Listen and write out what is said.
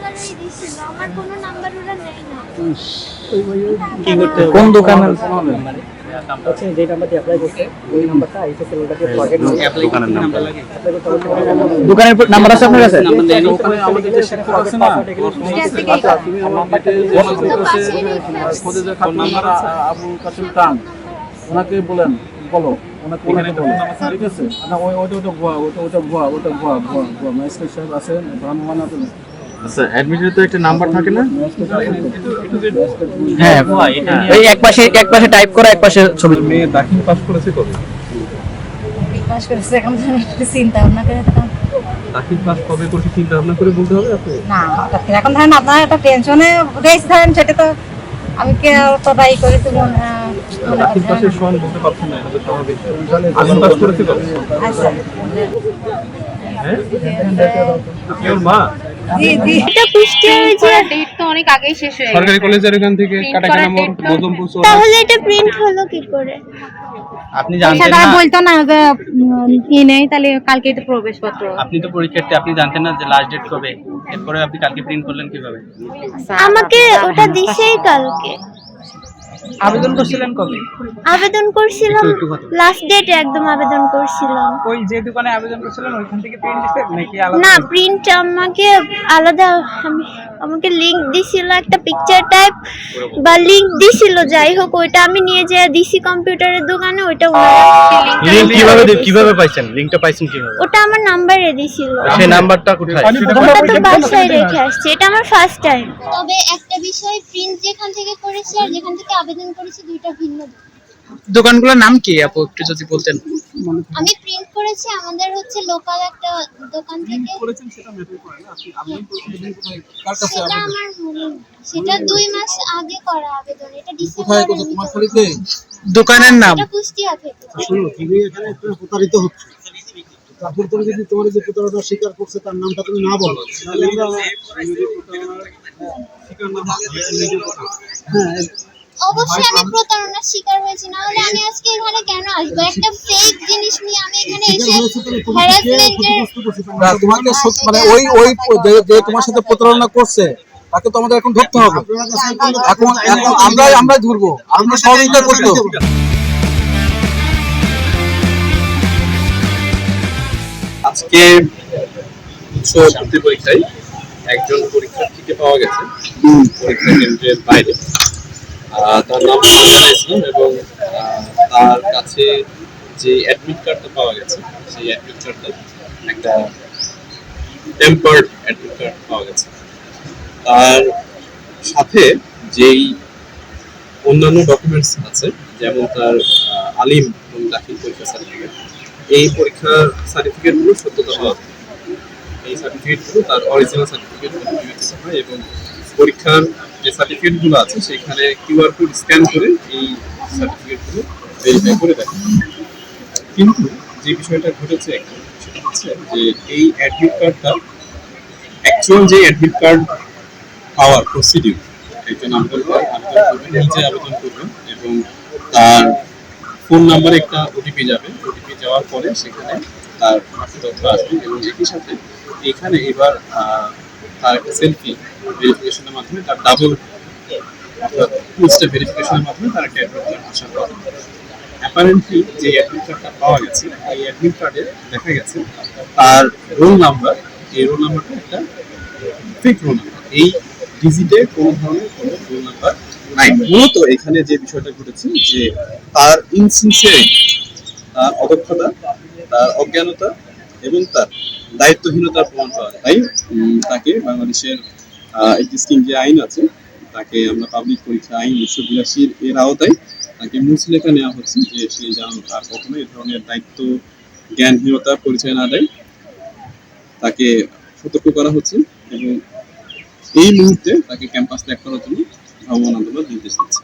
নাম্বারই দিছিল, আমার কোনো নাম্বার ওরা নেয় না। কি করতে হবে? কোন দোকানের হচ্ছে যে নাম্বার দিয়ে অ্যাপ্লাই করতে ওই নাম্বারটা আইসিসি ওটাকে ফরগেট দোকানের নাম্বার অ্যাপ্লাই করতে হবে। দোকানের নাম্বার আছে আপনার কাছে? নাম্বার নেই আমাদের যে শিক্ষক আছে না আচ্ছা তুমি আমার খোঁজে যে ফোন নাম্বার আবুল কাসিম খান ওনাকে বলেন বলো ওনাকে বলেন ঠিক আছে না ওই ওটা ভুয়া ওটা ভুয়া ম্যাজিস্ট্রেট সাহেব আছেন ভ্রাম্যমাণ আছেন আচ্ছা অ্যাডমিটের তো একটা নাম্বার থাকে না হ্যাঁ এই এক পাশে টাইপ করা এক পাশে ছবি। মেয়ে দাখিল পাস করেছে কবে পাস করেছে এখন চিন্তা ভাবনা করে দাখিল পাস কবে করছে চিন্তা ভাবনা করে বলতে হবে আপনি না এখন ধরেন আপনার একটা টেনশনে রয়েছে ধরেন সেটা তো আমি কে তো দায়ী করে তো দাখিল পাসের সময় বলতে পারছেন না এটা তো স্বাভাবিক আলিম পাস করেছে কবে আচ্ছা হ্যাঁ কেউ মা জি জি এটা কুষ্টিয়ার যে ডেট তো অনেক আগেই শেষ হয়ে সরকারি কলেজের এখান থেকে কাটাকাটা মোড় মধুমপুর তাহলে এটা প্রিন্ট হলো কি করে? আপনি জানতেন সেটা না বলতো না যে কি নেই তাহলে কালকেই তো প্রবেশপত্র আপনি তো পরীক্ষার্থী আপনি জানতেন না যে লাস্ট ডেট কবে এরপরে আপনি কালকে প্রিন্ট করলেন কিভাবে আমাকে ওটা দিছেই কালকে। আবেদন করছিলেন কবে? আবেদন করছিলাম লাস্ট ডেটে একদম আবেদন করছিলাম। ওই যে দোকানে আবেদন করছিলেন ওইখান থেকে প্রিন্ট দিতে নাকি আলাদা? না প্রিন্ট আমাকে আলাদা আমাকে লিংক দিছিল একটা পিকচার টাইপ বা লিংক দিছিল, যাই হোক ওইটা আমি নিয়ে যেয়ে দিছি কম্পিউটারের দোকানে, ওইটা ওনারা কিভাবে পাইছেন লিংকটা পাইছেন কিভাবে ওটা আমার নাম্বারে দিছিল। সেই নাম্বারটা কোথায় ওটা তো বাসায় রেখে আসছে, এটা আমার ফার্স্ট টাইম। তবে একটা বিষয় প্রিন্ট যেখান থেকে করেছি আর যেখান থেকে আবেদন করেছি দুইটা ভিন্ন। দোকানগুলোর নাম কি আপু একটু যদি বলতেন? আমি প্রিন্ট করেছি আমাদের হচ্ছে লোকাল একটা দোকান থেকে। করেছেন সেটা ম্যাটার করে না আপনি আবেদন করেছেন কোথায় কার কাছে সেটা আবেদন আমার মনে নেই। সেটা 2 মাস আগে করা আবেদন, এটা কোথায় ডিসেম্বরে। কোথায় তোমার খালিতে দোকানের নাম? এটা কুষ্টিয়া থেকে। শোনো তুমি এখানে একটু প্রতারিত হচ্ছে তারপর তুমি যদি তোমার যে প্রতারণা স্বীকার করছে তার নামটা তুমি না বলো তাহলে আমরা হ্যাঁ অবশ্যই আমি প্রতারণার শিকার হয়েছি, না হলে আমি আজকে এখানে কেন আসবো? একটা ফেক জিনিস নিয়ে আমি এখানে এসে হ্যারাসমেন্টের না, তোমাকে মানে ওই ওই যে তোমার সাথে প্রতারণা করছে তাকে তো আমাদের এখন ধরতে হবে। এখন আমরাই ধরবো, আমরা সহযোগিতা করতে হবে। আজকে উচ্চ ভর্তি পরীক্ষায় একজন পরীক্ষার্থীকে পাওয়া গেছে পরীক্ষা কেন্দ্রের বাইরে। তার নাম ইসলাম এবং তার কাছে যে অ্যাডমিট কার্ডটা পাওয়া গেছে সেই অ্যাডমিট কার্ডটা একটা টেম্পার্ড অ্যাডমিট কার্ড পাওয়া গেছে। তার সাথে যেই অন্যান্য ডকুমেন্টস আছে যেমন তার আলিম এবং দাখিল পরীক্ষা সার্টিফিকেট, এই পরীক্ষার সার্টিফিকেটগুলো সত্যতা পাওয়া যায়। এই সার্টিফিকেটগুলো তার অরিজিনাল সার্টিফিকেট বিবেচিত হয় এবং পরীক্ষার যে সার্টিফিকেটগুলো আছে সেখানে কিউআর কোড স্ক্যান করে এই সার্টিফিকেটগুলো ভেরিফাই করে দেয়। কিন্তু যে বিষয়টা ঘটেছে এখন সেটা হচ্ছে যে এই অ্যাডমিট কার্ডটা অ্যাকচুয়াল যে অ্যাডমিট কার্ড পাওয়ার প্রসিডিউর, একজন আবেদন করবেন নিজে আবেদন করবেন এবং তার ফোন নাম্বারে একটা ওটিপি যাবে, ওটিপি যাওয়ার পরে সেখানে তার বাকি তথ্য আসবে এবং একই সাথে এখানে এবার তার একটা সেলফি ভেরিফিকেশনের মাধ্যমে তার ডাবল অর্থাৎ টু স্টেপ ভেরিফিকেশনের মাধ্যমে তার একটা অ্যাডমিট কার্ড আসার পর অ্যাপারেন্টলি যে অ্যাডমিট কার্ডটা পাওয়া গেছে এই অ্যাডমিট কার্ডে দেখা গেছে তার রোল নাম্বার, এই রোল নাম্বারটা একটা ফেক রোল নাম্বার। এই ডিজিটে কোনো ধরনের কোনো রোল নাম্বার নাই। মূলত এখানে যে বিষয়টা ঘটেছে যে তার ইনসিনসিয়ারিটি, তার অদক্ষতা, তার অজ্ঞানতা এবং তার দায়িত্বহীনতার প্রমাণ পাওয়া যায়। তাই তাকে বাংলাদেশের এক্সিস্টিং যে আইন আছে তাকে আমরা পাবলিক পরীক্ষা আইন 1982 এর আওতায় তাকে মুচলেখা নেওয়া হচ্ছে যে সে যেন আর কখনো এই ধরনের দায়িত্ব জ্ঞানহীনতা পরিচয় না দেয়, তাকে সতর্ক করা হচ্ছে এবং এই মুহূর্তে তাকে ক্যাম্পাস ত্যাগ করার জন্য ভ্রমণ আন্দোলন নির্দেশ দিচ্ছে।